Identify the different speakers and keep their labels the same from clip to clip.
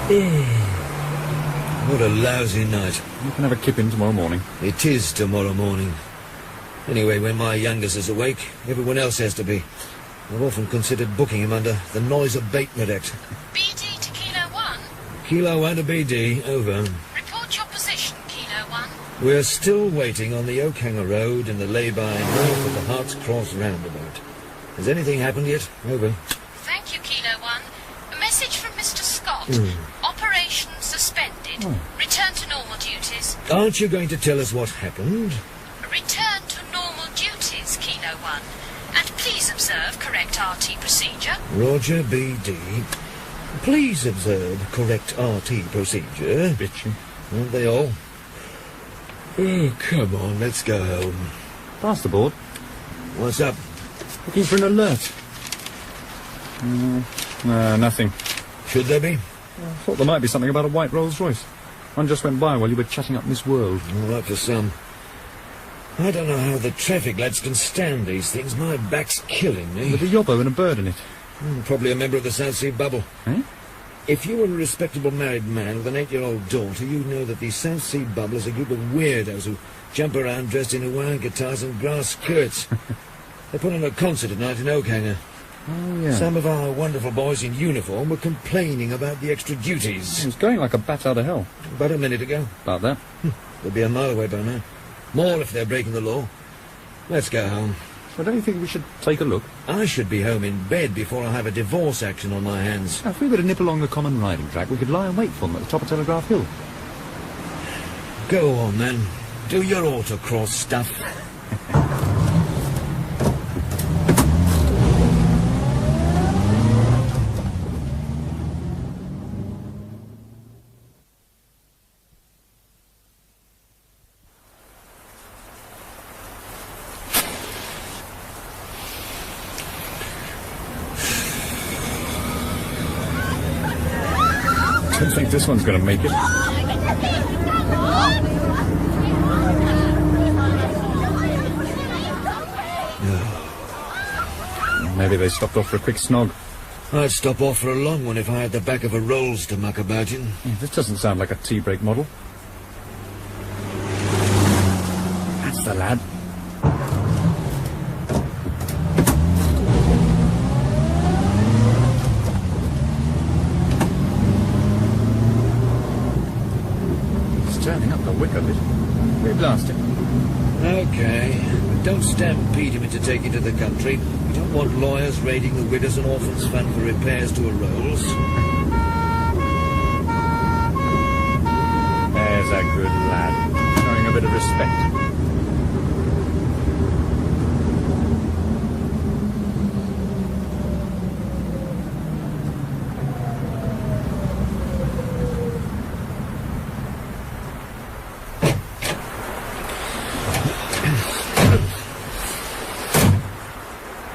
Speaker 1: What a lousy night.
Speaker 2: You can have a kip in tomorrow morning.
Speaker 1: It is tomorrow morning. Anyway, when my youngest is awake, everyone else has to be. I've often considered booking him under the Noise Abatement Act.
Speaker 3: BD to Kilo 1.
Speaker 1: Kilo 1 to BD, over.
Speaker 3: Report your position, Kilo 1.
Speaker 1: We're still waiting on the Oakhanger Road in the lay-by north of the Hart's Cross roundabout. Has anything happened yet? Over.
Speaker 3: Thank you, Kilo 1. A message from Mr. Scott. Operation suspended. Return to normal duties.
Speaker 1: Aren't you going to tell us what happened?
Speaker 3: Return to normal duties, Kilo 1. And please observe correct RT procedure.
Speaker 1: Roger, BD. Please observe correct RT procedure.
Speaker 2: Bitchy.
Speaker 1: Aren't they all? Oh, come on, let's go home.
Speaker 2: Pass the board.
Speaker 1: What's up?
Speaker 2: Looking for an alert. Nothing.
Speaker 1: Should there be?
Speaker 2: I thought there might be something about a white Rolls-Royce. One just went by while you were chatting up Miss World.
Speaker 1: All right for some. I don't know how the traffic lads can stand these things. My back's killing me.
Speaker 2: With a yobbo and a bird in it.
Speaker 1: Probably a member of the South Sea Bubble.
Speaker 2: Eh?
Speaker 1: If you were a respectable married man with an 8-year-old daughter, you'd know that the South Sea Bubble is a group of weirdos who jump around dressed in Hawaiian guitars and grass skirts. They put on a concert tonight in Oakhanger.
Speaker 2: Oh, yeah.
Speaker 1: Some of our wonderful boys in uniform were complaining about the extra duties.
Speaker 2: It was going like a bat out of hell.
Speaker 1: About a minute ago.
Speaker 2: About that.
Speaker 1: They'll be a mile away by now. More if they're breaking the law. Let's go home.
Speaker 2: Well, don't you think we should take a look?
Speaker 1: I should be home in bed before I have a divorce action on my hands.
Speaker 2: Now, if we were to nip along the common riding track, we could lie and wait for them at the top of Telegraph Hill.
Speaker 1: Go on, then. Do your autocross stuff.
Speaker 2: I don't think this one's going to make it. Maybe they stopped off for a quick snog.
Speaker 1: I'd stop off for a long one if I had the back of a Rolls to muck about in.
Speaker 2: Yeah, this doesn't sound like a tea-break model. That's the lad. Turning up the Wickham bit. We blast him.
Speaker 1: Okay. But don't stampede him into taking to the country. We don't want lawyers raiding the Widows and Orphans Fund for repairs to a Rolls.
Speaker 2: There's a good lad. Showing a bit of respect.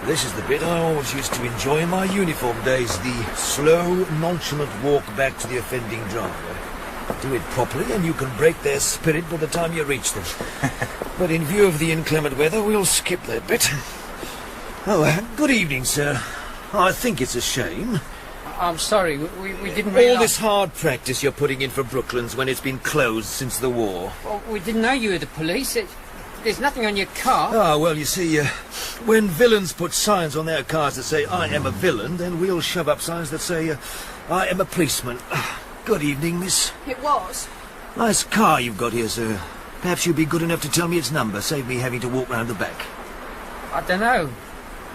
Speaker 1: This is the bit I always used to enjoy in my uniform days, the slow, nonchalant walk back to the offending driver. Do it properly and you can break their spirit by the time you reach them. But in view of the inclement weather, we'll skip that bit. Oh, good evening, sir. I think it's a shame.
Speaker 4: I'm sorry, we didn't realise...
Speaker 1: All this hard practice you're putting in for Brooklands when it's been closed since the war.
Speaker 4: Well, we didn't know you were the police. There's nothing on your car.
Speaker 1: Ah, well, you see, when villains put signs on their cars that say, I am a villain, then we'll shove up signs that say, I am a policeman. Good evening, miss.
Speaker 5: It was.
Speaker 1: Nice car you've got here, sir. Perhaps you'd be good enough to tell me its number, save me having to walk round the back.
Speaker 4: I don't know.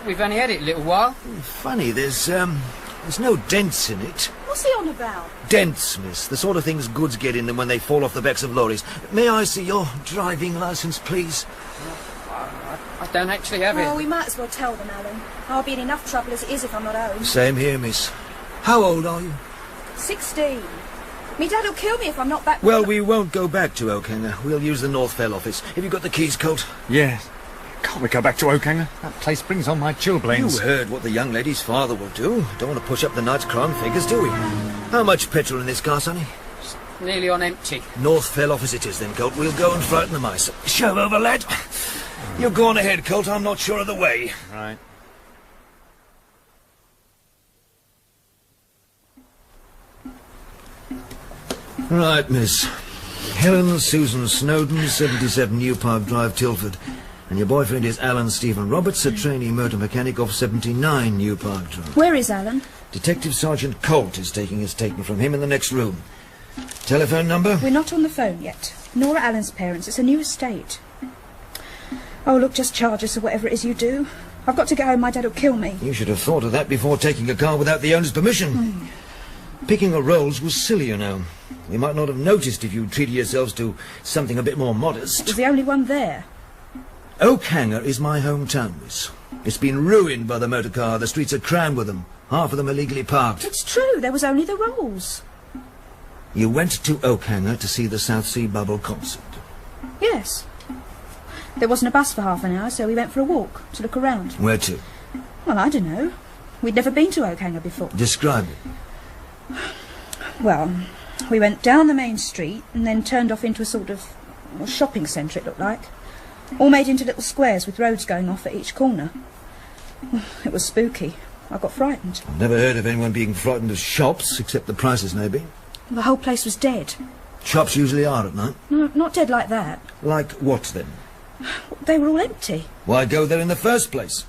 Speaker 4: We've only had it a little while.
Speaker 1: Funny, there's no dents in it.
Speaker 5: What's he on about?
Speaker 1: Dents, miss. The sort of things goods get in them when they fall off the backs of lorries. May I see your driving licence, please?
Speaker 4: I don't actually have it.
Speaker 5: Well, we might as well tell them, Helen. I'll be in enough trouble as it is if I'm not home.
Speaker 1: Same here, miss. How old are you?
Speaker 5: 16. Me dad'll kill me if I'm not back...
Speaker 1: Well, we won't go back to Oakhanger. We'll use the Northfell office. Have you got the keys, Colt?
Speaker 2: Yes. Can't we go back to Oakhanger? That place brings on my chilblains.
Speaker 1: You heard what the young lady's father will do. Don't want to push up the night's crime figures, do we? How much petrol in this car, sonny?
Speaker 4: It's nearly on empty.
Speaker 1: Northfell office it is then, Colt. We'll go and frighten the mice. Shove over, lad. You go on ahead, Colt. I'm not sure of the way.
Speaker 2: Right.
Speaker 1: Right, miss. Helen Susan Snowden, 77 New Park Drive, Tilford. And your boyfriend is Alan Stephen Roberts, a trainee motor mechanic of 79 New Park Drive.
Speaker 5: Where is Alan?
Speaker 1: Detective Sergeant Colt is taking his statement from him in the next room. Telephone number?
Speaker 5: We're not on the phone yet. Nor are Alan's parents. It's a new estate. Oh, look, just charge us or whatever it is you do. I've got to go home. My dad will kill me.
Speaker 1: You should have thought of that before taking a car without the owner's permission. Picking a Rolls was silly, you know. We might not have noticed if you treated yourselves to something a bit more
Speaker 5: It
Speaker 1: modest.
Speaker 5: was the only one there.
Speaker 1: Oakhanger is my hometown, miss. It's been ruined by the motor car. The streets are crammed with them. Half of them illegally parked.
Speaker 5: It's true. There was only the Rolls.
Speaker 1: You went to Oakhanger to see the South Sea Bubble concert.
Speaker 5: Yes. There wasn't a bus for half an hour, so we went for a walk to look around.
Speaker 1: Where to?
Speaker 5: Well, I don't know. We'd never been to Oakhanger before.
Speaker 1: Describe it.
Speaker 5: Well, we went down the main street and then turned off into a sort of shopping centre, it looked like. All made into little squares with roads going off at each corner. It was spooky. I got frightened.
Speaker 1: I've never heard of anyone being frightened of shops, except the prices, maybe.
Speaker 5: The whole place was dead.
Speaker 1: Shops usually are at night.
Speaker 5: No, not dead like that.
Speaker 1: Like what, then?
Speaker 5: They were all empty.
Speaker 1: Why go there in the first place?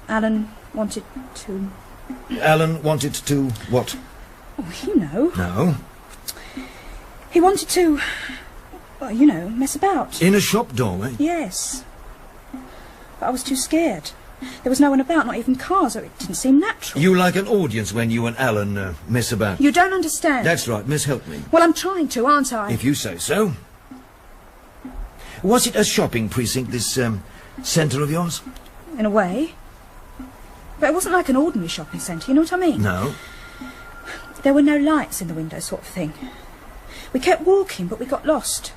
Speaker 5: Alan wanted to...
Speaker 1: Alan wanted to what?
Speaker 5: Oh, you know.
Speaker 1: No.
Speaker 5: He wanted to... well, you know, mess about.
Speaker 1: In a shop doorway?
Speaker 5: Yes. But I was too scared. There was no one about, not even cars, so it didn't seem natural.
Speaker 1: You like an audience when you and Alan mess about?
Speaker 5: You don't understand.
Speaker 1: That's right, miss, help me.
Speaker 5: Well, I'm trying to, aren't I?
Speaker 1: If you say so. Was it a shopping precinct, this centre of yours?
Speaker 5: In a way. But it wasn't like an ordinary shopping centre, you know what I mean?
Speaker 1: No.
Speaker 5: There were no lights in the windows, sort of thing. We kept walking, but we got lost.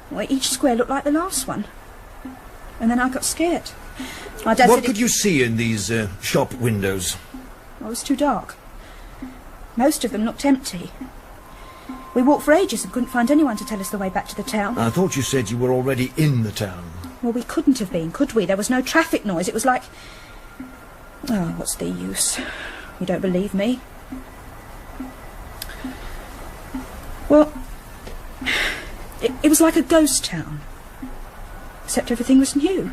Speaker 5: Well, each square looked like the last one. And then I got scared. My dad
Speaker 1: What
Speaker 5: said
Speaker 1: could you see in these shop windows?
Speaker 5: Well, it was too dark. Most of them looked empty. We walked for ages and couldn't find anyone to tell us the way back to the town.
Speaker 1: I thought you said you were already in the town.
Speaker 5: Well, we couldn't have been, could we? There was no traffic noise. It was like... oh, what's the use? You don't believe me? Well, it was like a ghost town. Except everything was new.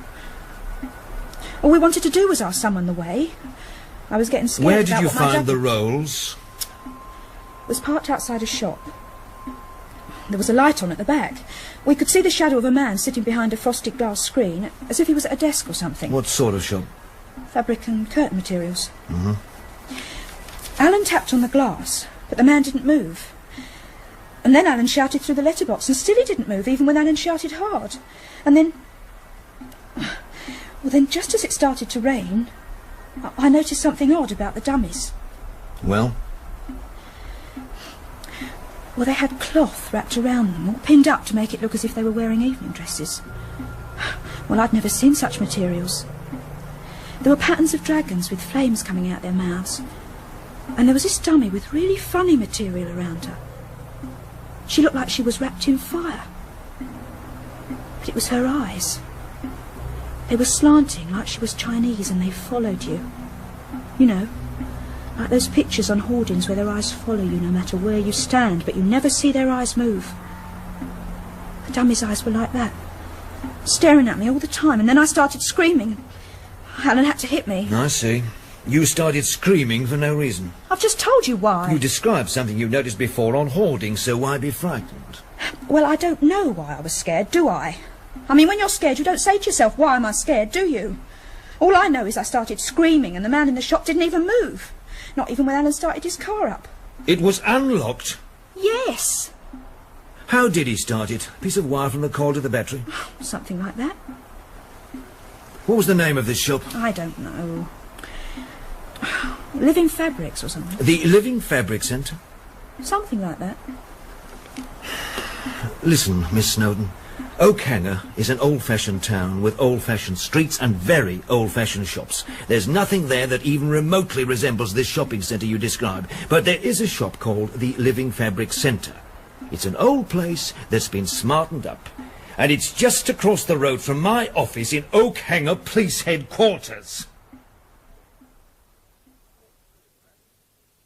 Speaker 5: All we wanted to do was ask someone the way. I was getting scared.
Speaker 1: Where did
Speaker 5: about
Speaker 1: you
Speaker 5: what my
Speaker 1: find
Speaker 5: dad
Speaker 1: the Rolls?
Speaker 5: was parked outside a shop. There was a light on at the back. We could see the shadow of a man sitting behind a frosted glass screen, as if he was at a desk or something.
Speaker 1: What sort of shop?
Speaker 5: Fabric and curtain materials. Alan tapped on the glass, but the man didn't move. And then Alan shouted through the letterbox, and still he didn't move, even when Alan shouted hard. And then... well, then just as it started to rain, I noticed something odd about the dummies.
Speaker 1: Well?
Speaker 5: Well, they had cloth wrapped around them, all pinned up to make it look as if they were wearing evening dresses. Well, I'd never seen such materials. There were patterns of dragons with flames coming out their mouths. And there was this dummy with really funny material around her. She looked like she was wrapped in fire. But it was her eyes. They were slanting like she was Chinese, and they followed you. You know, like those pictures on hoardings where their eyes follow you no matter where you stand, but you never see their eyes move. The dummy's eyes were like that, staring at me all the time, and then I started screaming. Helen had to hit me.
Speaker 1: I see. You started screaming for no reason.
Speaker 5: I've just told you why.
Speaker 1: You described something you noticed before on hoardings, so why be frightened?
Speaker 5: Well, I don't know why I was scared, do I? I mean, when you're scared, you don't say to yourself, why am I scared, do you? All I know is I started screaming, and the man in the shop didn't even move. Not even when Alan started his car up.
Speaker 1: It was unlocked?
Speaker 5: Yes.
Speaker 1: How did he start it? A piece of wire from the cord to the battery?
Speaker 5: Something like that.
Speaker 1: What was the name of this shop?
Speaker 5: I don't know. Living Fabrics or something.
Speaker 1: The Living Fabric Centre?
Speaker 5: Something like that.
Speaker 1: Listen, Miss Snowden. Oakhanger is an old-fashioned town with old-fashioned streets and very old-fashioned shops. There's nothing there that even remotely resembles this shopping centre you describe. But there is a shop called the Living Fabric Centre. It's an old place that's been smartened up. And it's just across the road from my office in Oakhanger Police Headquarters.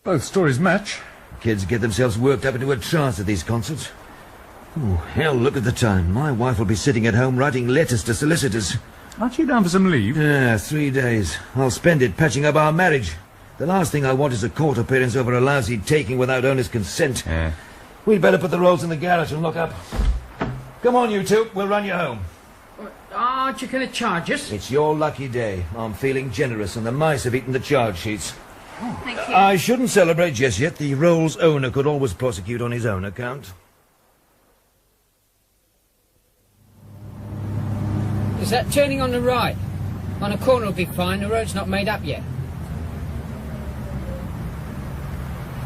Speaker 2: Both stories match.
Speaker 1: Kids get themselves worked up into a trance at these concerts. Oh, hell, look at the time. My wife will be sitting at home writing letters to solicitors.
Speaker 2: Aren't you down for some leave?
Speaker 1: Yeah, 3 days. I'll spend it patching up our marriage. The last thing I want is a court appearance over a lousy taking without owner's consent.
Speaker 2: Yeah.
Speaker 1: We'd better put the rolls in the garage and lock up. Come on, you two. We'll run you home.
Speaker 4: Aren't you going to charge us?
Speaker 1: It's your lucky day. I'm feeling generous and the mice have eaten the charge sheets.
Speaker 3: Thank you.
Speaker 1: I shouldn't celebrate just yet. The Rolls owner could always prosecute on his own account.
Speaker 4: Is that turning on the right? On a corner will be fine, the road's not made up yet.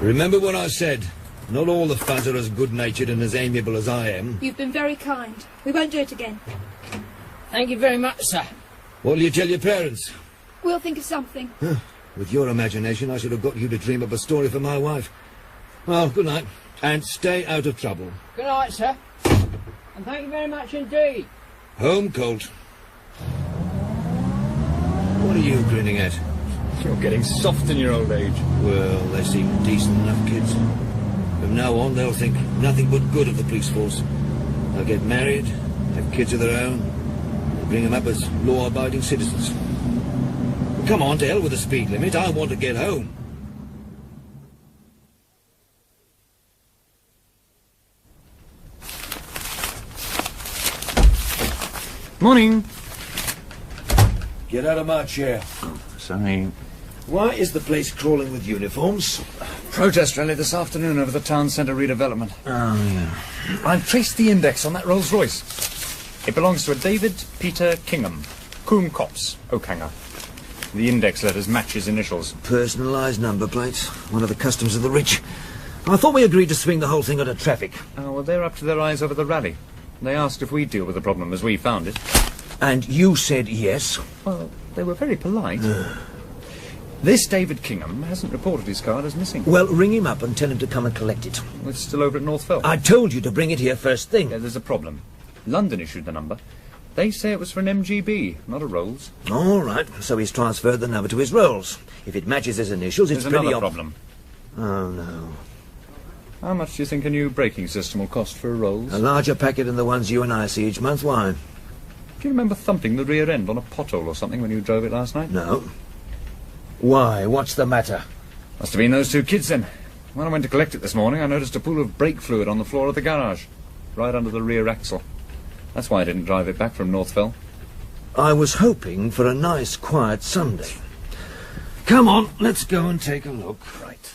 Speaker 1: Remember what I said. Not all the fuzz are as good-natured and as amiable as I am.
Speaker 5: You've been very kind. We won't do it again.
Speaker 4: Thank you very much, sir.
Speaker 1: What'll you tell your parents?
Speaker 5: We'll think of something.
Speaker 1: With your imagination, I should have got you to dream up a story for my wife. Well, good night. And stay out of trouble.
Speaker 4: Good night, sir. And thank you very much indeed.
Speaker 1: Home, Colt. What are you grinning at?
Speaker 2: You're getting soft in your old age.
Speaker 1: Well, they seem decent enough kids. From now on, they'll think nothing but good of the police force. They'll get married, have kids of their own, and bring them up as law-abiding citizens. Come on, to hell with the speed limit. I want to get home.
Speaker 2: Morning.
Speaker 1: Get out of my chair.
Speaker 2: Sorry.
Speaker 1: Why is the place crawling with uniforms?
Speaker 2: Protest rally this afternoon over the town centre redevelopment.
Speaker 1: Oh, yeah.
Speaker 2: I've traced the index on that Rolls-Royce. It belongs to a David Peter Kingham, Coombe Copse, Oakhanger. The index letters match his initials.
Speaker 1: Personalised number plates. One of the customs of the rich. I thought we agreed to swing the whole thing out of traffic.
Speaker 2: Oh, well, they're up to their eyes over the rally. They asked if we'd deal with the problem as we found it.
Speaker 1: And you said yes?
Speaker 2: Well, they were very polite. This David Kingham hasn't reported his card as missing.
Speaker 1: Well, ring him up and tell him to come and collect it.
Speaker 2: It's still over at Northfeld.
Speaker 1: I told you to bring it here first thing.
Speaker 2: Yeah, there's a problem. London issued the number. They say it was for an MGB, not a Rolls.
Speaker 1: All right, so he's transferred the number to his Rolls. If it matches his initials, it's
Speaker 2: There's
Speaker 1: pretty
Speaker 2: another problem.
Speaker 1: Oh, no.
Speaker 2: How much do you think a new braking system will cost for a Rolls?
Speaker 1: A larger packet than the ones you and I see each month. Why?
Speaker 2: Do you remember thumping the rear end on a pothole or something when you drove it last night?
Speaker 1: No. Why? What's the matter?
Speaker 2: Must have been those two kids then. When I went to collect it this morning, I noticed a pool of brake fluid on the floor of the garage, right under the rear axle. That's why I didn't drive it back from Northfell.
Speaker 1: I was hoping for a nice, quiet Sunday. Come on, let's go and take a look.
Speaker 2: Right.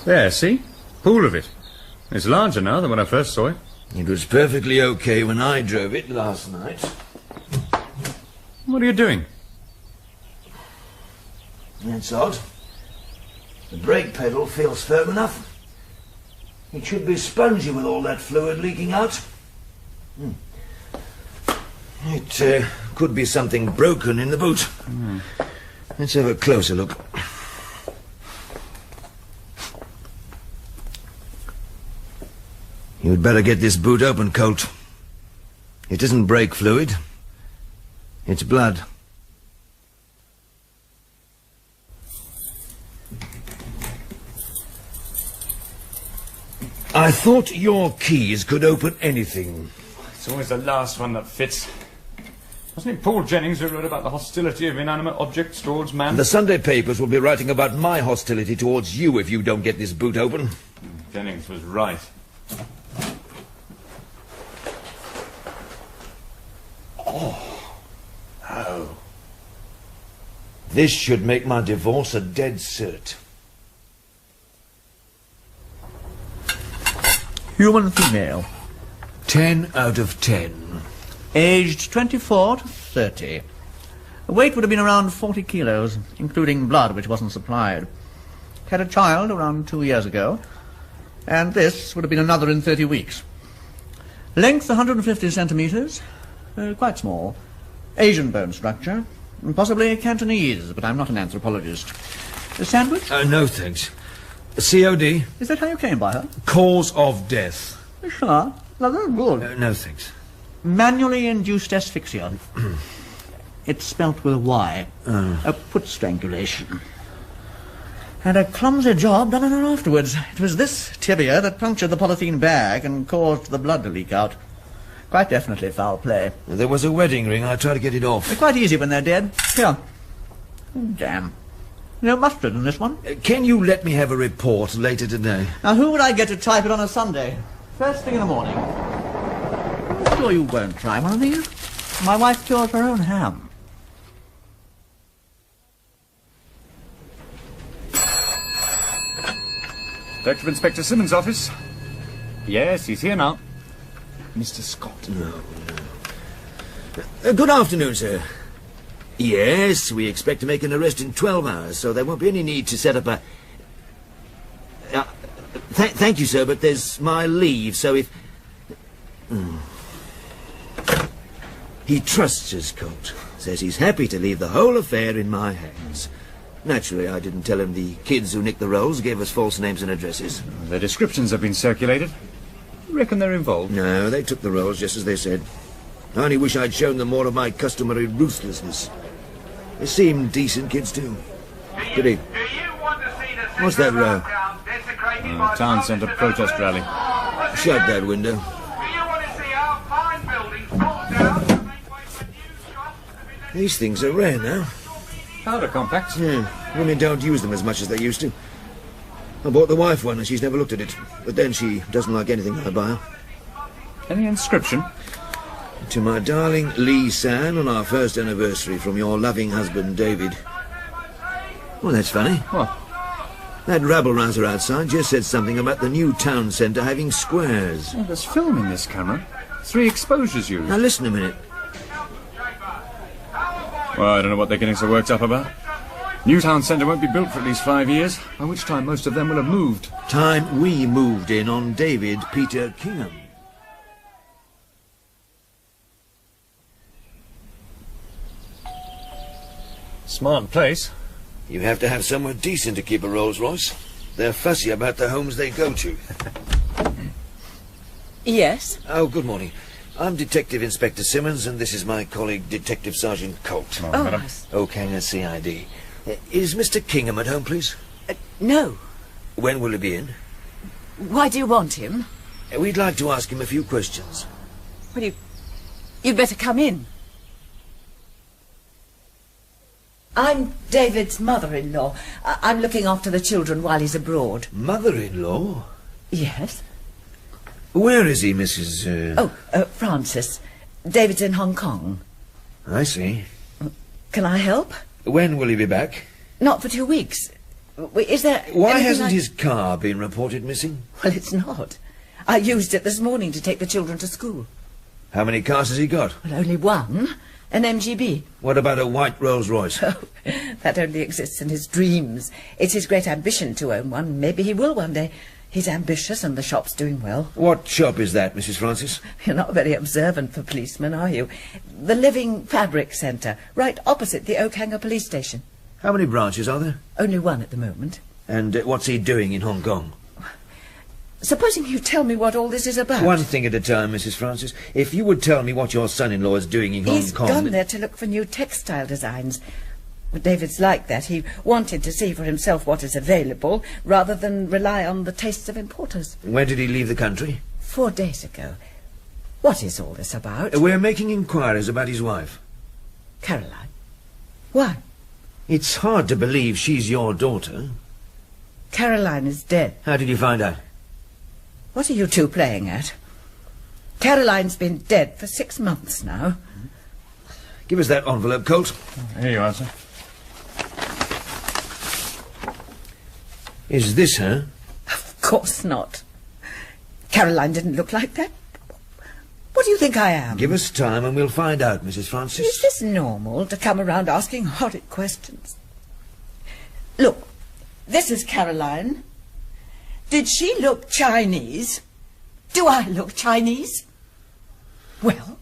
Speaker 2: There, see? Pool of it. It's larger now than when I first saw it.
Speaker 1: It was perfectly okay when I drove it last night.
Speaker 2: What are you doing?
Speaker 1: That's odd. The brake pedal feels firm enough. It should be spongy with all that fluid leaking out. It could be something broken in the boot. Let's have a closer look. You'd better get this boot open, Colt. It isn't brake fluid. It's blood. I thought your keys could open anything.
Speaker 2: It's always the last one that fits. Wasn't it Paul Jennings who wrote about the hostility of inanimate objects towards man?
Speaker 1: The Sunday papers will be writing about my hostility towards you if you don't get this boot open.
Speaker 2: Jennings was right.
Speaker 1: Oh. This should make my divorce a dead cert.
Speaker 6: Human female.
Speaker 1: 10 out of 10.
Speaker 6: Aged 24 to 30. Weight would have been around 40 kilos, including blood which wasn't supplied. Had a child around 2 years ago, and this would have been another in 30 weeks. Length 150 centimetres, quite small. Asian bone structure, possibly Cantonese, but I'm not an anthropologist. A sandwich?
Speaker 1: No thanks. COD.
Speaker 6: Is that how you came by her?
Speaker 1: Cause of death.
Speaker 6: Sure. Now, very good.
Speaker 1: No thanks.
Speaker 6: Manually induced asphyxia. It's spelt with a Y. A foot strangulation. And a clumsy job done on her afterwards. It was this tibia that punctured the polythene bag and caused the blood to leak out. Quite definitely foul play.
Speaker 1: There was a wedding ring. I tried to get it off.
Speaker 6: They're quite easy when they're dead. Here. Jam. No mustard in this one.
Speaker 1: Can you let me have a report later today?
Speaker 6: Now, who would I get to type it on a Sunday? First thing in the morning. I'm sure you won't try one of these. My wife cures her own ham.
Speaker 2: Detective Inspector Simmonds' office. Yes, he's here now. Mr. Scott.
Speaker 1: No. Good afternoon, sir. Yes, we expect to make an arrest in 12 hours, so there won't be any need to set up a... thank you, sir, but there's my leave, so if... He trusts us, Colt. Says he's happy to leave the whole affair in my hands. Naturally, I didn't tell him the kids who nicked the rolls gave us false names and addresses.
Speaker 2: Their descriptions have been circulated. You reckon they're involved?
Speaker 1: No, they took the rolls just as they said. I only wish I'd shown them more of my customary ruthlessness. They seem decent kids, too. Good evening. What's that row?
Speaker 2: Town centre protest rally.
Speaker 1: Shut that window. These things are rare now.
Speaker 2: Powder compacts.
Speaker 1: Yeah, women don't use them as much as they used to. I bought the wife one and she's never looked at it. But then she doesn't like anything I buy her.
Speaker 2: Any inscription?
Speaker 1: To my darling Lee San on our first anniversary from your loving husband, David. Well, that's funny.
Speaker 2: What?
Speaker 1: That rabble-rouser outside just said something about the new town centre having squares.
Speaker 2: Oh, there's film in this camera. 3 exposures used.
Speaker 1: Now listen a minute.
Speaker 2: Well, I don't know what they're getting so worked up about. New town centre won't be built for at least 5 years, by which time most of them will have moved.
Speaker 1: Time we moved in on David Peter Kingham.
Speaker 2: Smart place.
Speaker 1: You have to have somewhere decent to keep a Rolls-Royce. They're fussy about the homes they go to.
Speaker 7: Yes?
Speaker 1: Oh, good morning. I'm Detective Inspector Simmonds, and this is my colleague, Detective Sergeant Colt.
Speaker 2: Oh, madam.
Speaker 1: Oakhanger CID. Is Mr. Kingham at home, please?
Speaker 7: No.
Speaker 1: When will he be in?
Speaker 7: Why do you want him?
Speaker 1: We'd like to ask him a few questions.
Speaker 7: Well, you'd better come in. I'm David's mother-in-law. I'm looking after the children while he's abroad.
Speaker 1: Mother-in-law?
Speaker 7: Yes?
Speaker 1: Where is he, Mrs...
Speaker 7: Francis. David's in Hong Kong.
Speaker 1: I see.
Speaker 7: Can I help?
Speaker 1: When will he be back?
Speaker 7: Not for 2 weeks. Is there...
Speaker 1: Why hasn't his car been reported missing?
Speaker 7: Well, it's not. I used it this morning to take the children to school.
Speaker 1: How many cars has he got?
Speaker 7: Well, only one. An MGB.
Speaker 1: What about a white Rolls-Royce?
Speaker 7: Oh, that only exists in his dreams. It's his great ambition to own one. Maybe he will one day. He's ambitious and the shop's doing well.
Speaker 1: What shop is that, Mrs. Francis?
Speaker 7: You're not very observant for policemen, are you? The Living Fabric Centre, right opposite the Oakhanger police station.
Speaker 1: How many branches are there?
Speaker 7: Only one at the moment.
Speaker 1: And what's he doing in Hong Kong?
Speaker 7: Supposing you tell me what all this is about.
Speaker 1: One thing at a time, Mrs. Francis. If you would tell me what your son-in-law is doing in Hong Kong...
Speaker 7: He's gone there to look for new textile designs. But David's like that. He wanted to see for himself what is available, rather than rely on the tastes of importers.
Speaker 1: When did he leave the country?
Speaker 7: 4 days ago. What is all this about?
Speaker 1: We're making inquiries about his wife.
Speaker 7: Caroline. Why?
Speaker 1: It's hard to believe she's your daughter.
Speaker 7: Caroline is dead.
Speaker 1: How did you find out?
Speaker 7: What are you two playing at? Caroline's been dead for 6 months now.
Speaker 1: Give us that envelope, Colt.
Speaker 2: Here you are, sir.
Speaker 1: Is this her?
Speaker 7: Of course not. Caroline didn't look like that. What do you think I am?
Speaker 1: Give us time and we'll find out, Mrs. Francis.
Speaker 7: Is this normal, to come around asking horrid questions? Look, this is Caroline. Did she look Chinese? Do I look Chinese? Well...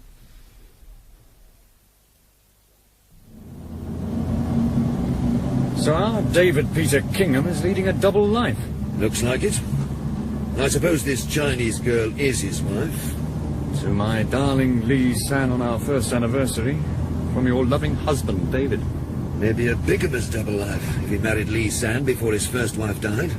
Speaker 2: So our David Peter Kingham is leading a double life.
Speaker 1: Looks like it. I suppose this Chinese girl is his wife.
Speaker 2: To my darling Lee San on our first anniversary. from your loving husband, David.
Speaker 1: Maybe a bigamous double life, if he married Lee San before his first wife died.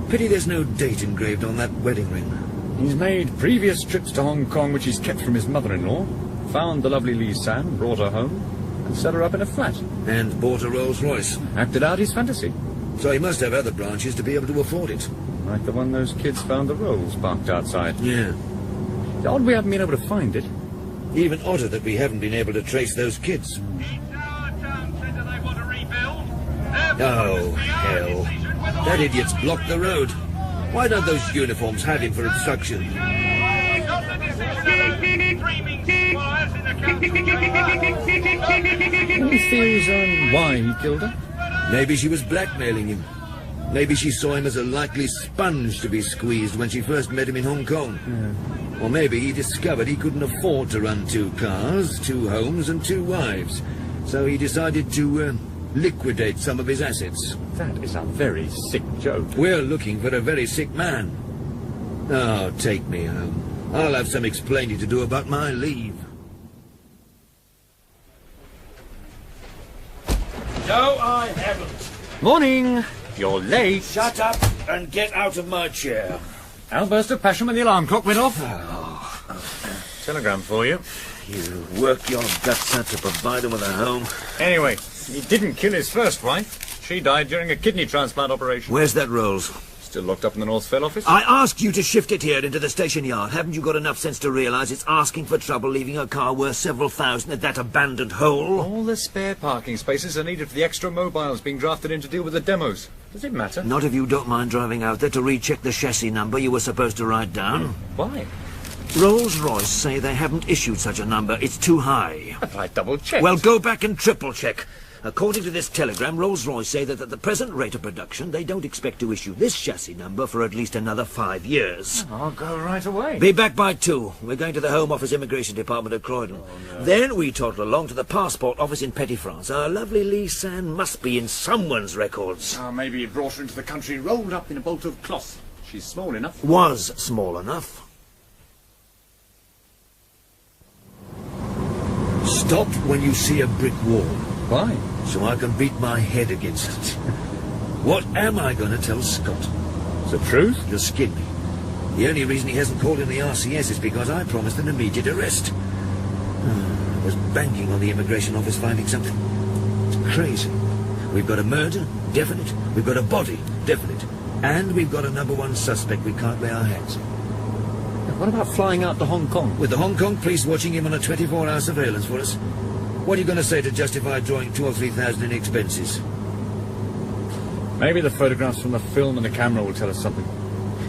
Speaker 1: Pity there's no date engraved on that wedding ring.
Speaker 2: He's made previous trips to Hong Kong which he's kept from his mother-in-law, found the lovely Lee San, brought her home, and set her up in a flat.
Speaker 1: And bought a Rolls-Royce.
Speaker 2: Acted out his fantasy.
Speaker 1: So he must have other branches to be able to afford it.
Speaker 2: Like the one those kids found the Rolls parked outside.
Speaker 1: Yeah.
Speaker 2: It's odd we haven't been able to find it.
Speaker 1: Even odder that we haven't been able to trace those kids. Oh, hell. That idiot's blocked the road. Why don't those uniforms have him for obstruction?
Speaker 2: Any theories on why he killed her?
Speaker 1: Maybe she was blackmailing him. Maybe she saw him as a likely sponge to be squeezed when she first met him in Hong Kong. Yeah. Or maybe he discovered he couldn't afford to run 2 cars, 2 homes and 2 wives. So he decided to liquidate some of his assets.
Speaker 2: That is a very sick joke.
Speaker 1: We're looking for a very sick man. Oh, take me home. I'll have some explaining to do about my leave. No, I haven't.
Speaker 2: Morning. You're late.
Speaker 1: Shut up and get out of my chair.
Speaker 2: Outburst of passion when the alarm clock went off. Telegram for you.
Speaker 1: You work your guts out to provide him with a home.
Speaker 2: Anyway, he didn't kill his first wife. She died during a kidney transplant operation.
Speaker 1: Where's that Rolls?
Speaker 2: Still locked up in the Northfell office?
Speaker 1: I asked you to shift it here into the station yard. Haven't you got enough sense to realise it's asking for trouble leaving a car worth several thousand at that abandoned hole?
Speaker 2: All the spare parking spaces are needed for the extra mobiles being drafted in to deal with the demos. Does it matter?
Speaker 1: Not if you don't mind driving out there to recheck the chassis number you were supposed to write down.
Speaker 2: Why?
Speaker 1: Rolls-Royce say they haven't issued such a number. It's too high.
Speaker 2: But I double-checked.
Speaker 1: Well, go back and triple-check. According to this telegram, Rolls-Royce say that at the present rate of production, they don't expect to issue this chassis number for at least another 5 years.
Speaker 2: I'll go right away.
Speaker 1: Be back by 2. We're going to the Home Office Immigration Department at Croydon. Oh, no. Then we toddle along to the Passport Office in Petty France. Our lovely Lee San must be in someone's records.
Speaker 2: Maybe he brought her into the country rolled up in a bolt of cloth. She's small enough.
Speaker 1: Was small enough. Stop when you see a brick wall.
Speaker 2: Why?
Speaker 1: So I can beat my head against it. What am I going to tell Scott?
Speaker 2: The truth?
Speaker 1: He'll skin me. The only reason he hasn't called in the RCS is because I promised an immediate arrest. I was banking on the immigration office finding something. It's crazy. We've got a murder, definite. We've got a body, definite. And we've got a #1 suspect we can't lay our hands on.
Speaker 2: What about flying out to Hong Kong?
Speaker 1: With the Hong Kong police watching him on a 24-hour surveillance for us? What are you going to say to justify drawing 2,000 or 3,000 in expenses?
Speaker 2: Maybe the photographs from the film and the camera will tell us something.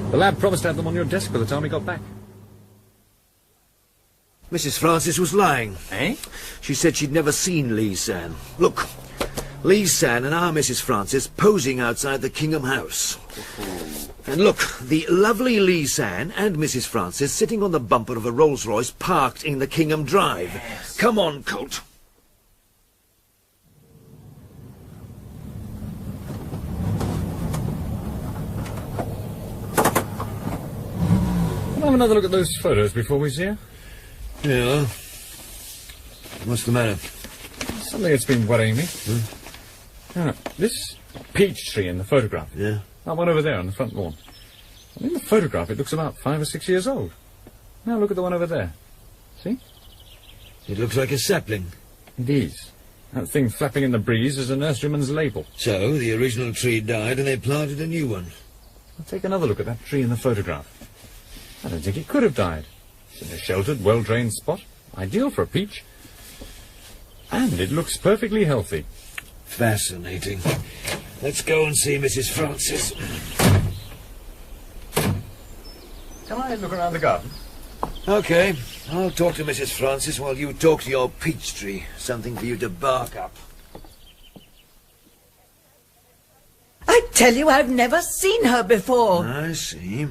Speaker 2: The lab promised to have them on your desk by the time we got back.
Speaker 1: Mrs. Francis was lying.
Speaker 2: Eh?
Speaker 1: She said she'd never seen Lee San. Look, Lee San and our Mrs. Francis posing outside the Kingham house. And look, the lovely Lee San and Mrs. Francis sitting on the bumper of a Rolls-Royce parked in the Kingham Drive. Yes. Come on, Colt.
Speaker 2: Can I have another look at those photos before we see her?
Speaker 1: Yeah. What's the matter?
Speaker 2: Something that's been worrying me. This peach tree in the photograph.
Speaker 1: Yeah.
Speaker 2: That one over there on the front lawn. And in the photograph, it looks about 5 or 6 years old. Now look at the one over there. See?
Speaker 1: It looks like a sapling.
Speaker 2: It is. That thing flapping in the breeze is a nurseryman's label.
Speaker 1: So, the original tree died and they planted a new one.
Speaker 2: I'll take another look at that tree in the photograph. I don't think it could have died. It's in a sheltered, well-drained spot. Ideal for a peach. And it looks perfectly healthy.
Speaker 1: Fascinating. Let's go and see Mrs. Francis.
Speaker 2: Can I look around the garden?
Speaker 1: Okay. I'll talk to Mrs. Francis while you talk to your peach tree. Something for you to bark up.
Speaker 7: I tell you, I've never seen her before.
Speaker 1: I see.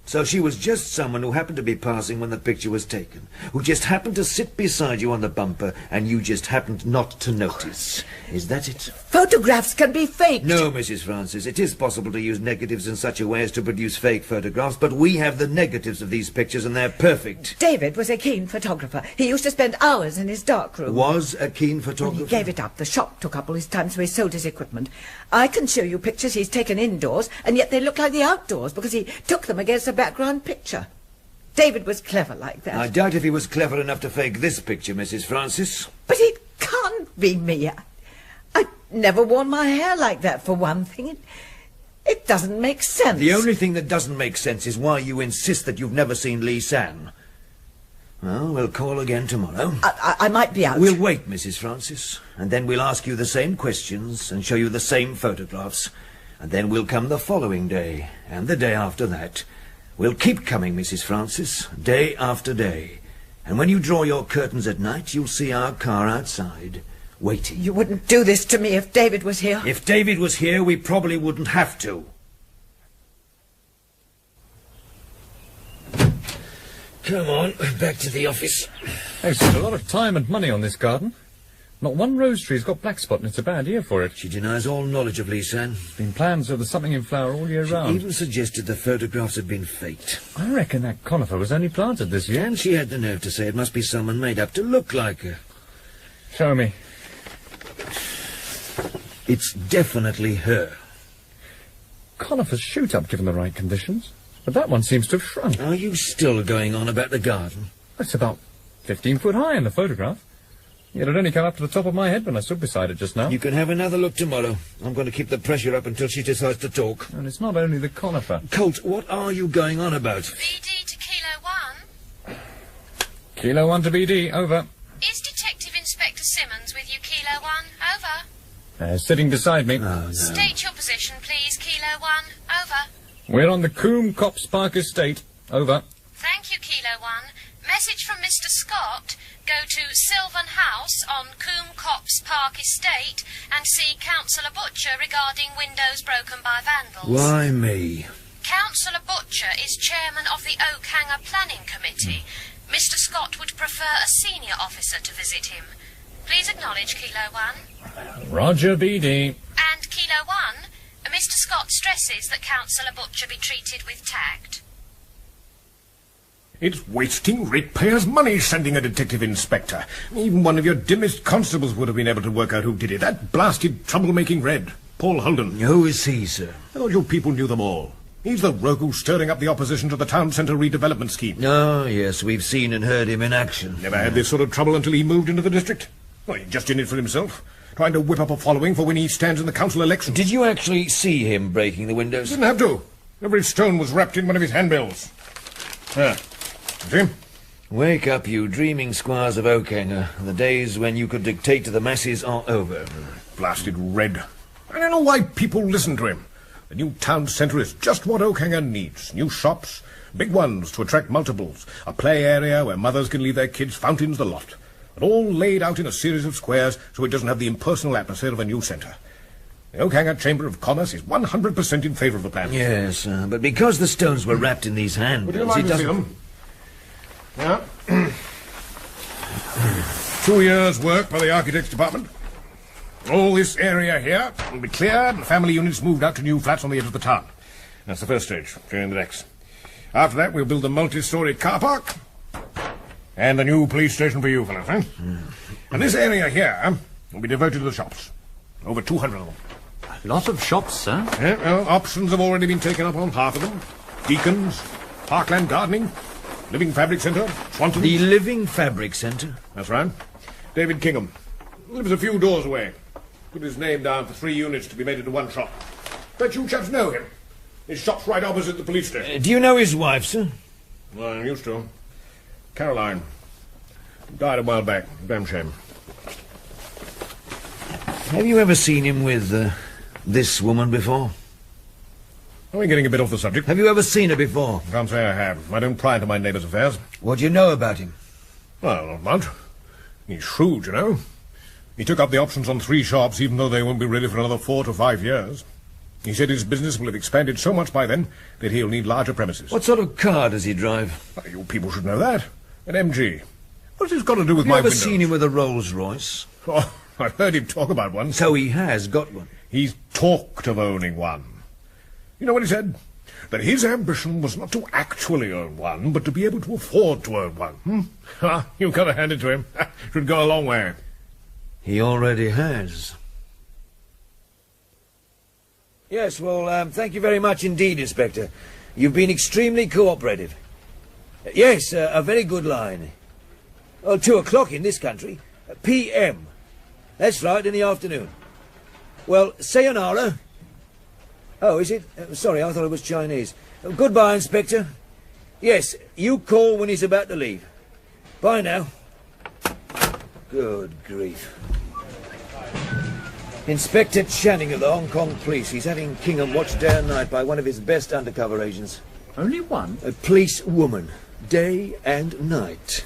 Speaker 1: So she was just someone who happened to be passing when the picture was taken, who just happened to sit beside you on the bumper, and you just happened not to notice. Is that it?
Speaker 7: Photographs can be faked.
Speaker 1: No, Mrs. Francis, it is possible to use negatives in such a way as to produce fake photographs, but we have the negatives of these pictures, and they're perfect.
Speaker 7: David was a keen photographer. He used to spend hours in his darkroom.
Speaker 1: Was a keen photographer?
Speaker 7: Well, he gave it up. The shop took up all his time, so he sold his equipment. I can show you pictures he's taken indoors, and yet they look like the outdoors, because he took them against a background picture. David was clever like that.
Speaker 1: I doubt if he was clever enough to fake this picture, Mrs. Francis.
Speaker 7: But it can't be me. I've never worn my hair like that, for one thing. It doesn't make sense.
Speaker 1: The only thing that doesn't make sense is why you insist that you've never seen Lee San. Well, we'll call again tomorrow.
Speaker 7: I might be out.
Speaker 1: We'll wait, Mrs. Francis, and then we'll ask you the same questions and show you the same photographs. And then we'll come the following day, and the day after that. We'll keep coming, Mrs. Francis, day after day. And when you draw your curtains at night, you'll see our car outside, waiting.
Speaker 7: You wouldn't do this to me if David was here.
Speaker 1: If David was here, we probably wouldn't have to. Come on, back to the office.
Speaker 2: They've spent a lot of time and money on this garden. Not one rose tree's got black spot, and it's a bad year for it.
Speaker 1: She denies all knowledge of Lee San.
Speaker 2: Been planned so there's something in flower all year round.
Speaker 1: She even suggested the photographs had been faked.
Speaker 2: I reckon that conifer was only planted this year.
Speaker 1: And she had the nerve to say it must be someone made up to look like her.
Speaker 2: Show me.
Speaker 1: It's definitely her.
Speaker 2: Conifers shoot up given the right conditions, but that one seems to have shrunk.
Speaker 1: Are you still going on about the garden?
Speaker 2: It's about 15 foot high in the photograph. Yet it only came up to the top of my head when I stood beside it just now.
Speaker 1: You can have another look tomorrow. I'm going to keep the pressure up until she decides to talk.
Speaker 2: And it's not only the conifer.
Speaker 1: Colt, what are you going on about?
Speaker 3: BD to Kilo 1.
Speaker 2: Kilo 1 to BD, over.
Speaker 3: Is Detective Inspector Simmonds with you, Kilo 1? Over.
Speaker 2: Sitting beside me.
Speaker 1: Oh, no.
Speaker 3: State your position, please, Kilo 1. Over.
Speaker 2: We're on the Coombe Copse Park Estate. Over.
Speaker 3: Thank you, Kilo 1. Message from Mr. Scott. Go to Sylvan House on Coombe Copse Park Estate and see Councillor Butcher regarding windows broken by vandals.
Speaker 1: Why me?
Speaker 3: Councillor Butcher is chairman of the Oakhanger Planning Committee. Mr. Scott would prefer a senior officer to visit him. Please acknowledge, Kilo 1.
Speaker 2: Roger, BD.
Speaker 3: And Kilo 1, Mr. Scott stresses that Councillor Butcher be treated with tact.
Speaker 8: It's wasting ratepayers' money sending a detective inspector. Even one of your dimmest constables would have been able to work out who did it. That blasted troublemaking Red, Paul Holden.
Speaker 1: Who is he, sir?
Speaker 8: I thought you people knew them all. He's the rogue who's stirring up the opposition to the town centre redevelopment scheme.
Speaker 1: Oh, yes, we've seen and heard him in action.
Speaker 8: Never had this sort of trouble until he moved into the district. Well, he's just in it for himself, trying to whip up a following for when he stands in the council election.
Speaker 1: Did you actually see him breaking the windows?
Speaker 8: Didn't have to. Every stone was wrapped in one of his handbills. There. See?
Speaker 1: Wake up, you dreaming squires of Oakhanger. The days when you could dictate to the masses are over.
Speaker 8: Blasted Red. I don't know why people listen to him. The new town centre is just what Oakhanger needs. New shops, big ones to attract multiples, a play area where mothers can leave their kids, fountains, the lot. But all laid out in a series of squares so it doesn't have the impersonal atmosphere of a new centre. The Oakhanger Chamber of Commerce is 100% in favour of the plan.
Speaker 1: Yes, but because the stones were wrapped in these handbills,
Speaker 8: Would you like
Speaker 1: it
Speaker 8: to see
Speaker 1: doesn't...
Speaker 8: them? Yeah. 2 years' work by the architects department. All this area here will be cleared and family units moved out to new flats on the edge of the town. That's the first stage, clearing the decks. After that, we'll build a multi-storey car park and a new police station for you fellas, eh? And this area here will be devoted to the shops. Over 200 of them.
Speaker 2: A lot of shops, sir.
Speaker 8: Yeah, well, options have already been taken up on half of them. Deacon's, Parkland Gardening, Living Fabric Centre, Swanton.
Speaker 1: The Living Fabric Centre?
Speaker 8: That's right. David Kingham. Lives a few doors away. Put his name down for 3 units to be made into one shop. Bet you chaps know him. His shop's right opposite the police station.
Speaker 1: Do you know his wife, sir?
Speaker 8: Well, I used to. Caroline. Died a while back. Damn shame.
Speaker 1: Have you ever seen him with this woman before?
Speaker 8: Are we getting a bit off the subject?
Speaker 1: Have you ever seen her before?
Speaker 8: Can't say I have. I don't pry into my neighbours' affairs.
Speaker 1: What do you know about him?
Speaker 8: Well, not much. He's shrewd, you know. He took up the options on 3 shops, even though they won't be ready for another 4 to 5 years. He said his business will have expanded so much by then that he'll need larger premises.
Speaker 1: What sort of car does he drive?
Speaker 8: Well, you people should know that. An MG. What's this got to do with
Speaker 1: Have
Speaker 8: my
Speaker 1: you ever
Speaker 8: windows?
Speaker 1: seen him with a Rolls-Royce?
Speaker 8: Oh, I've heard him talk about one.
Speaker 1: So he has got one.
Speaker 8: He's talked of owning one. You know what he said? That his ambition was not to actually own one, but to be able to afford to own one. You've got to hand it to him. Should go a long way.
Speaker 1: He already has. Yes, well, thank you very much indeed, Inspector. You've been extremely cooperative. Yes, a very good line. Oh, 2 o'clock in this country. P.M. That's right, in the afternoon. Well, sayonara. Oh, is it? Sorry, I thought it was Chinese. Goodbye, Inspector. Yes, you call when he's about to leave. Bye now. Good grief. Inspector Channing of the Hong Kong Police. He's having Kingham watched day and night by one of his best undercover agents.
Speaker 2: Only one?
Speaker 1: A policewoman. Day and night.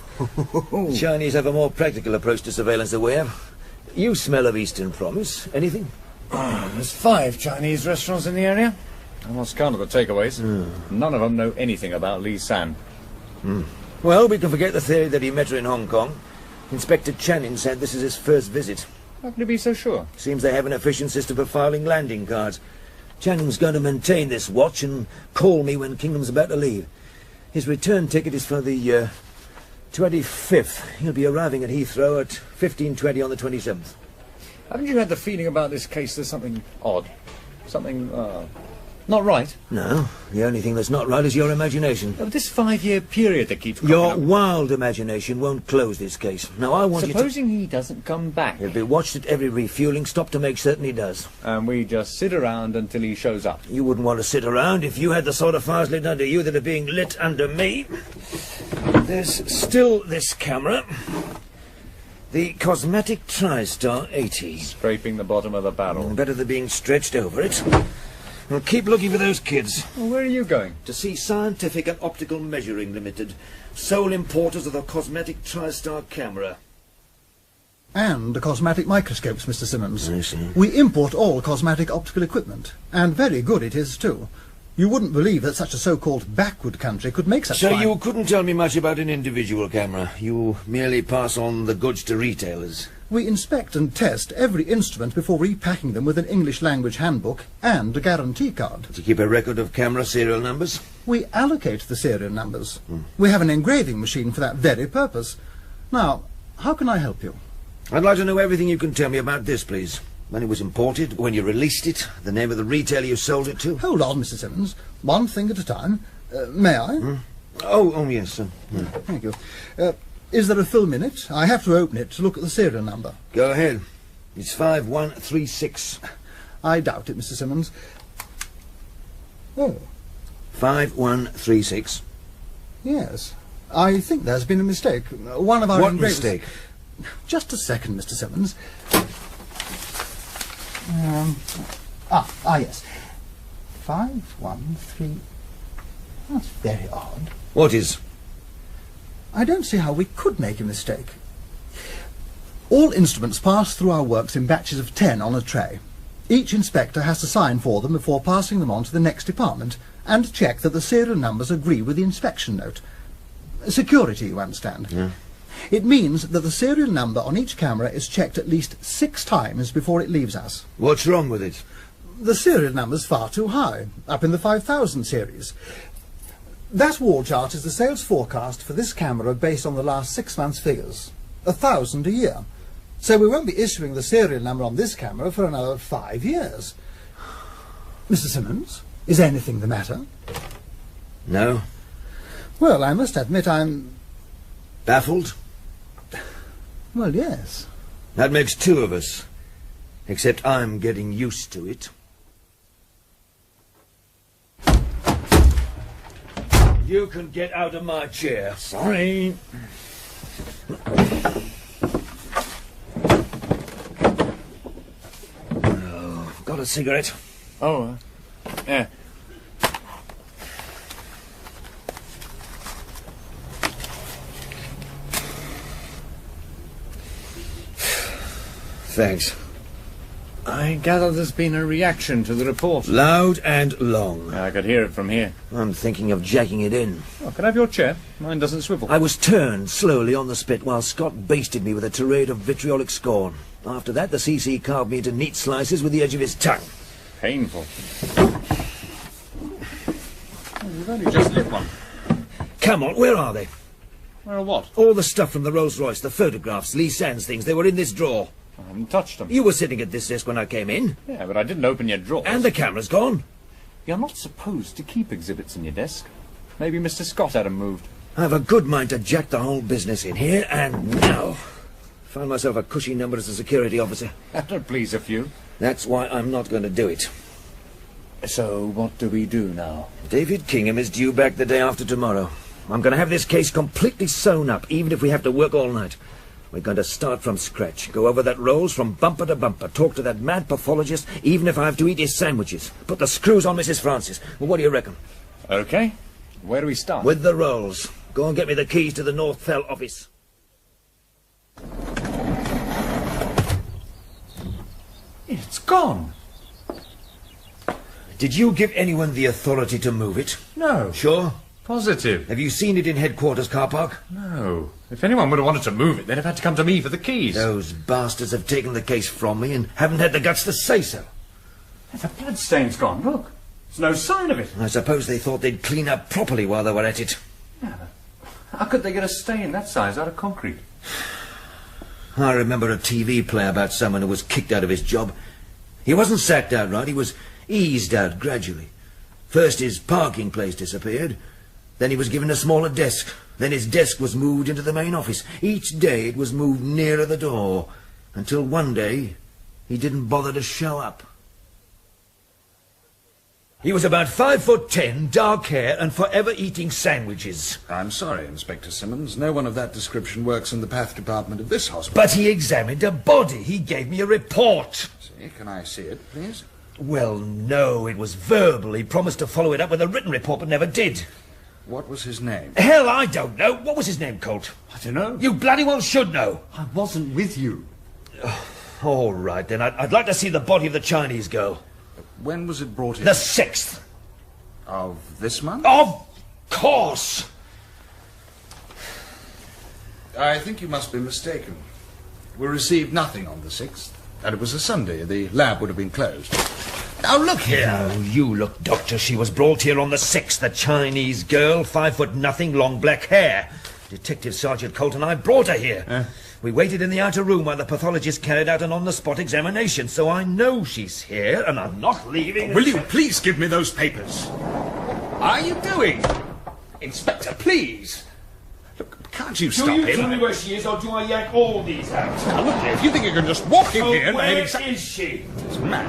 Speaker 1: Chinese have a more practical approach to surveillance than we have. You smell of Eastern promise. Anything?
Speaker 2: There's 5 Chinese restaurants in the area. I lost count of the takeaways. None of them know anything about Lee San.
Speaker 1: Well, we can forget the theory that he met her in Hong Kong. Inspector Channing said this is his first visit.
Speaker 2: How can you be so sure?
Speaker 1: Seems they have an efficient system for filing landing cards. Channing's going to maintain this watch and call me when Kingdom's about to leave. His return ticket is for the 25th. He'll be arriving at Heathrow at 15:20 on the 27th.
Speaker 2: Haven't you had the feeling about this case there's something odd? Something, not right?
Speaker 1: No, the only thing that's not right is your imagination.
Speaker 2: Of this 5-year period that keeps cropping
Speaker 1: Your
Speaker 2: up.
Speaker 1: wild imagination won't close this case. Now, I want
Speaker 2: Supposing he doesn't come back,
Speaker 1: He'll be watched at every refuelling stop to make certain he does.
Speaker 2: and we just sit around until he shows up.
Speaker 1: You wouldn't want to sit around if you had the sort of fires lit under you that are being lit under me. There's still this camera. The Cosmetic TriStar 80.
Speaker 2: Scraping the bottom of the barrel.
Speaker 1: Better than being stretched over it. Well, keep looking for those kids.
Speaker 2: Well, where are you going?
Speaker 1: To see Scientific and Optical Measuring Limited, sole importers of the Cosmetic TriStar camera.
Speaker 9: And the cosmetic microscopes, Mr. Simmonds.
Speaker 1: I see.
Speaker 9: We import all cosmetic optical equipment, and very good it is too. You wouldn't believe that such a so-called backward country could make such
Speaker 1: So
Speaker 9: fine...
Speaker 1: you couldn't tell me much about an individual camera. You merely pass on the goods to retailers.
Speaker 9: We inspect and test every instrument before repacking them with an English language handbook and a guarantee card.
Speaker 1: To keep a record of camera serial numbers?
Speaker 9: We allocate the serial numbers. We have an engraving machine for that very purpose. Now, how can I help you?
Speaker 1: I'd like to know everything you can tell me about this, please. When it was imported, when you released it, the name of the retailer you sold it to.
Speaker 9: Hold on, Mr. Simmonds. One thing at a time. May I?
Speaker 1: Oh, yes.
Speaker 9: Thank you. Is there a film in it? I have to open it to look at the serial number.
Speaker 1: Go ahead. It's 5136.
Speaker 9: I doubt it, Mr. Simmonds. Oh,
Speaker 1: 5136.
Speaker 9: yes. I think there's been a mistake. One of our
Speaker 1: What
Speaker 9: engravers...
Speaker 1: mistake?
Speaker 9: Just a second, Mr. Simmonds. Yes. 513... That's very odd.
Speaker 1: What is?
Speaker 9: I don't see how we could make a mistake. All instruments pass through our works in batches of 10 on a tray. Each inspector has to sign for them before passing them on to the next department and check that the serial numbers agree with the inspection note. Security, you understand.
Speaker 1: Yeah.
Speaker 9: It means that the serial number on each camera is checked at least 6 times before it leaves us.
Speaker 1: What's wrong with it?
Speaker 9: The serial number's far too high, up in the 5000 series. That wall chart is the sales forecast for this camera based on the last 6 months' figures. 1,000 a year. So we won't be issuing the serial number on this camera for another 5 years. Mr. Simmonds, is anything the matter?
Speaker 1: No.
Speaker 9: Well, I must admit I'm...
Speaker 1: Baffled?
Speaker 9: Well, yes.
Speaker 1: That makes 2 of us. Except I'm getting used to it. You can get out of my chair.
Speaker 2: Sorry.
Speaker 1: Oh, got a cigarette?
Speaker 2: Oh, yeah.
Speaker 1: Thanks.
Speaker 2: I gather there's been a reaction to the report.
Speaker 1: Loud and long.
Speaker 2: I could hear it from here.
Speaker 1: I'm thinking of jacking it in.
Speaker 2: Oh, can I have your chair? Mine doesn't swivel.
Speaker 1: I was turned slowly on the spit while Scott basted me with a tirade of vitriolic scorn. After that, the CC carved me into neat slices with the edge of his tongue.
Speaker 2: Painful. Oh, you've only just lit one.
Speaker 1: Come on, where are they?
Speaker 2: Where are what?
Speaker 1: All the stuff from the Rolls-Royce, the photographs, Lee Sands things, they were in this drawer.
Speaker 2: I haven't touched them.
Speaker 1: You were sitting at this desk when I came in.
Speaker 2: Yeah, but I didn't open your drawers.
Speaker 1: And the camera's gone.
Speaker 2: You're not supposed to keep exhibits in your desk. Maybe Mr. Scott had them moved.
Speaker 1: I have a good mind to jack the whole business in here, and now. Found myself a cushy number as a security officer.
Speaker 2: That'll please a few.
Speaker 1: That's why I'm not going to do it.
Speaker 2: So what do we do now?
Speaker 1: David Kingham is due back the day after tomorrow. I'm going to have this case completely sewn up, even if we have to work all night. We're going to start from scratch, go over that Rolls from bumper to bumper, talk to that mad pathologist, even if I have to eat his sandwiches. Put the screws on Mrs. Francis. Well, what do you reckon?
Speaker 2: Okay. Where do we start?
Speaker 1: With the Rolls. Go and get me the keys to the North Fell office.
Speaker 2: It's gone.
Speaker 1: Did you give anyone the authority to move it?
Speaker 2: No.
Speaker 1: Sure?
Speaker 2: Positive.
Speaker 1: Have you seen it in headquarters car park?
Speaker 2: No. If anyone would have wanted to move it, they'd have had to come to me for the keys.
Speaker 1: Those bastards have taken the case from me and haven't had the guts to say so.
Speaker 2: The bloodstain's gone. Look. There's no sign of it.
Speaker 1: I suppose they thought they'd clean up properly while they were at it.
Speaker 2: Yeah, how could they get a stain that size out of concrete?
Speaker 1: I remember a TV play about someone who was kicked out of his job. He wasn't sacked outright, he was eased out gradually. First his parking place disappeared, then he was given a smaller desk, then his desk was moved into the main office. Each day it was moved nearer the door, until one day he didn't bother to show up. He was about 5'10", dark hair, and forever eating sandwiches.
Speaker 10: I'm sorry, Inspector Simmonds. No one of that description works in the path department of this hospital.
Speaker 1: But he examined a body. He gave me a report.
Speaker 10: See, can I see it, please?
Speaker 1: Well, no, it was verbal. He promised to follow it up with a written report, but never did.
Speaker 10: What was his name?
Speaker 1: Hell, I don't know. What was his name, Colt?
Speaker 2: I don't know.
Speaker 1: You bloody well should know.
Speaker 2: I wasn't with you.
Speaker 1: All right, then. I'd like to see the body of the Chinese girl.
Speaker 10: When was it brought in?
Speaker 1: The 6th.
Speaker 10: Of this month?
Speaker 1: Of course.
Speaker 10: I think you must be mistaken. We received nothing on the 6th. And it was a Sunday. The lab would have been closed. Now, look here.
Speaker 1: Now, you look, Doctor. She was brought here on the 6th. The Chinese girl, 5'0", long black hair. Detective Sergeant Colt and I brought her here. We waited in the outer room while the pathologist carried out an on-the-spot examination, so I know she's here, and I'm not leaving...
Speaker 10: Will you please give me those papers? What are you doing? Inspector, please. Look, can't you stop him?
Speaker 1: Do you tell me where she is, or do I yank all these out?
Speaker 10: Now, look here, if you think you can just walk in here and...
Speaker 1: Where is she?
Speaker 10: It's mad.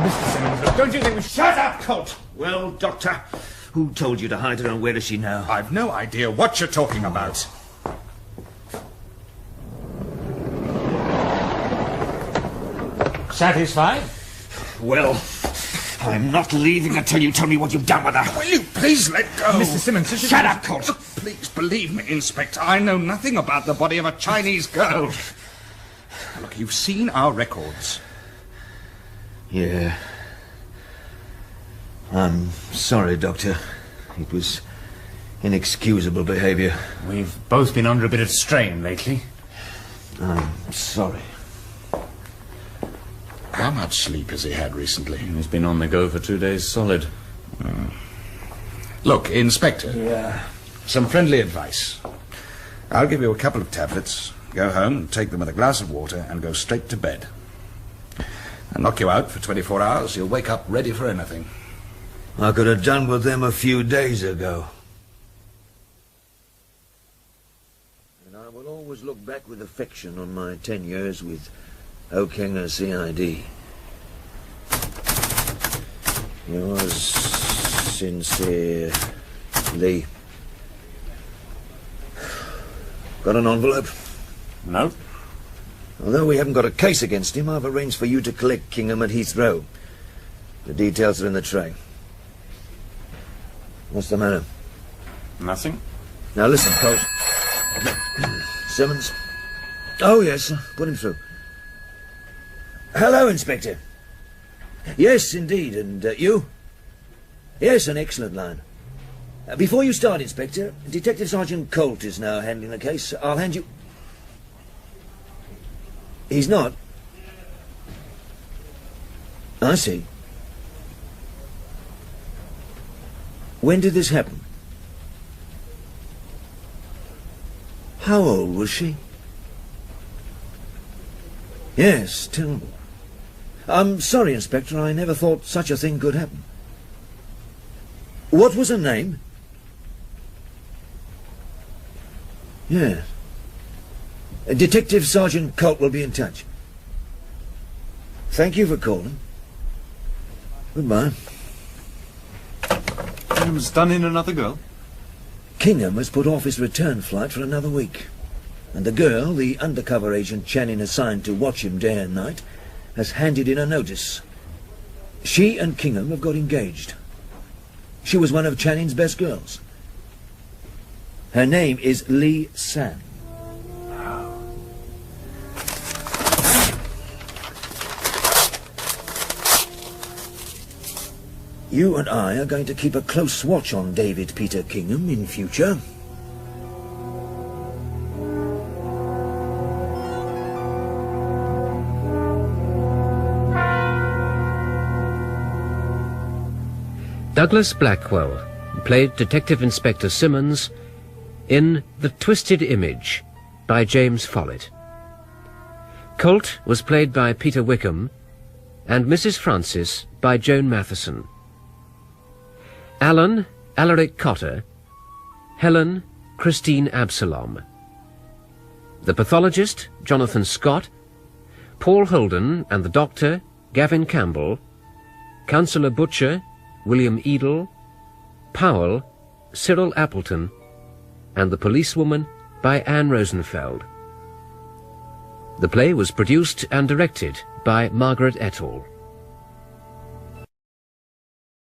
Speaker 1: Mr. Simmonds, look, don't you think we... Shut up, Colt! Well, Doctor, who told you to hide her, and where is she now?
Speaker 10: I've no idea what you're talking about.
Speaker 4: Satisfied?
Speaker 1: Well, I'm not leaving until you tell me what you've done with her.
Speaker 10: Will you please let go?
Speaker 2: Mr. Simmonds,
Speaker 1: Shut up, Colt!
Speaker 10: Look, please believe me, Inspector. I know nothing about the body of a Chinese girl. Look, you've seen our records.
Speaker 1: Yeah. I'm sorry, Doctor. It was inexcusable behaviour.
Speaker 2: We've both been under a bit of strain lately.
Speaker 1: I'm sorry.
Speaker 10: How much sleep has he had recently?
Speaker 2: He's been on the go for 2 days solid.
Speaker 10: Look, Inspector.
Speaker 1: Yeah.
Speaker 10: Some friendly advice. I'll give you a couple of tablets. Go home, take them with a glass of water, and go straight to bed. I'll knock you out for 24 hours. You'll wake up ready for anything.
Speaker 1: I could have done with them a few days ago. And I will always look back with affection on my 10 years with O'Kenga CID. Yours sincerely. Got an envelope?
Speaker 2: No.
Speaker 1: Although we haven't got a case against him, I've arranged for you to collect Kingham at Heathrow. The details are in the tray. What's the matter?
Speaker 2: Nothing.
Speaker 1: Now listen, Colt. Simmonds? Oh, yes, put him through. Hello, Inspector. Yes, indeed. And you? Yes, an excellent line. Before you start, Inspector, Detective Sergeant Colt is now handling the case. I'll hand you... He's not? I see. When did this happen? How old was she? Yes, terrible. I'm sorry, Inspector, I never thought such a thing could happen. What was her name? Yes. Detective Sergeant Colt will be in touch. Thank you for calling. Goodbye.
Speaker 2: Kingham's done in another girl?
Speaker 1: Kingham has put off his return flight for another week. And the girl, the undercover agent Channing assigned to watch him day and night, has handed in a notice. She and Kingham have got engaged. She was one of Channing's best girls. Her name is Lee Sam. You and I are going to keep a close watch on David Peter Kingham in future.
Speaker 11: Douglas Blackwell played Detective Inspector Simmonds in The Twisted Image by James Follett. Colt was played by Peter Wickham and Mrs. Francis by Joan Matheson. Alan, Aiaric Cotter. Helen, Christine Absalom. The pathologist, Jonathan Scott. Paul Holden and the doctor, Gavin Campbell. Councillor Butcher, William Eedle. Powell, Cyril Appleton, and the policewoman by Anne Rosenfeld. The play was produced and directed by Margaret Etall.